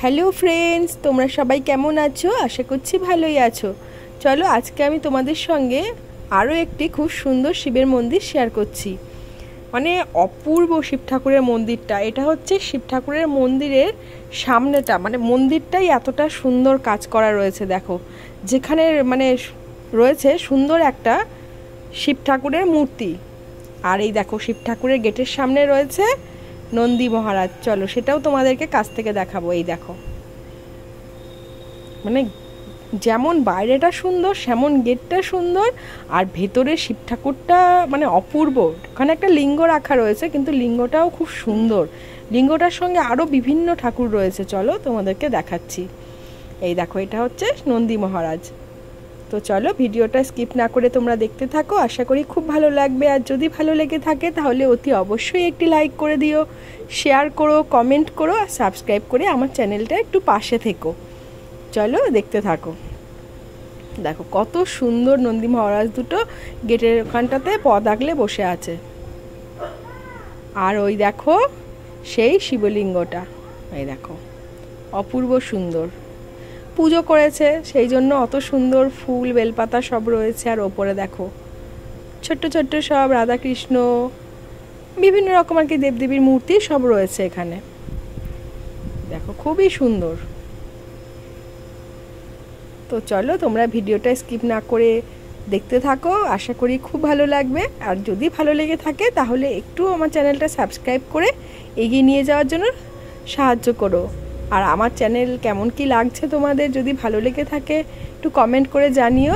Hello friends, তোমরা সবাই কেমন আছো? আশা করছি ভালোই আছো। চলো আজকে আমি তোমাদের সঙ্গে আরও একটি খুব সুন্দর শিবের মন্দির শেয়ার করছি। মানে অপূর্ব শিব ঠাকুরের মন্দিরটা। এটা হচ্ছে শিব ঠাকুরের মন্দিরের সামনেটা, মানে মন্দিরটাই এতটা সুন্দর কাজ করা রয়েছে। দেখো যেখানে রয়েছে সুন্দর একটা শিব ঠাকুরের মূর্তি। আর এই দেখো শিব ঠাকুরের গেটের সামনে রয়েছে নন্দী মহারাজ। চলো সেটাও তোমাদেরকে কাছ থেকে দেখাবো। এই দেখো, মানে যেমন বাইরেটা সুন্দর সেমন গেটটা সুন্দর, আর ভেতরে শিব ঠাকুরটা মানে অপূর্ব। ওখানে একটা লিঙ্গ রাখা রয়েছে, কিন্তু লিঙ্গটাও খুব সুন্দর। লিঙ্গটার সঙ্গে আরও বিভিন্ন ঠাকুর রয়েছে, চলো তোমাদেরকে দেখাচ্ছি। এই দেখো, এটা হচ্ছে নন্দী মহারাজ। তো চলো ভিডিওটা স্কিপ না করে তোমরা দেখতে থাকো, আশা করি খুব ভালো লাগবে। আর যদি ভালো লেগে থাকে তাহলে অতি অবশ্যই একটি লাইক করে দিও, শেয়ার করো, কমেন্ট করো, আর সাবস্ক্রাইব করে আমার চ্যানেলটা একটু পাশে থেকো। চলো দেখতে থাকো। দেখো কত সুন্দর নন্দী মহারাজ দুটো গেটের ওখানটাতে পদ আগলে বসে আছে। আর ওই দেখো সেই শিবলিঙ্গটা, এই দেখো অপূর্ব সুন্দর। পুজো করেছে সেই জন্য অত সুন্দর ফুল বেলপাতা সব রয়েছে। আর ওপরে দেখো ছোট্ট ছোট্ট সব রাধাকৃষ্ণ, বিভিন্ন রকম আর কি দেবদেবীর মূর্তি সব রয়েছে এখানে। দেখো খুবই সুন্দর। তো চলো তোমরা ভিডিওটা স্কিপ না করে দেখতে থাকো, আশা করি খুব ভালো লাগবে। আর যদি ভালো লেগে থাকে তাহলে একটু আমার চ্যানেলটা সাবস্ক্রাইব করে এগিয়ে নিয়ে যাওয়ার জন্য সাহায্য করো। আর আমার চ্যানেল কেমন কি লাগছে তোমাদের, যদি ভালো লেগে থাকে একটু কমেন্ট করে জানিও।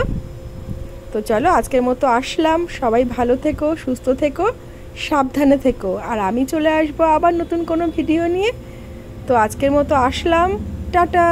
তো চলো আজকের মতো আসলাম। সবাই ভালো থেকো, সুস্থ থেকো, সাবধানে থেকো। আর আমি চলে আসবো আবার নতুন কোনো ভিডিও নিয়ে। তো আজকের মতো আসলাম, টাটা।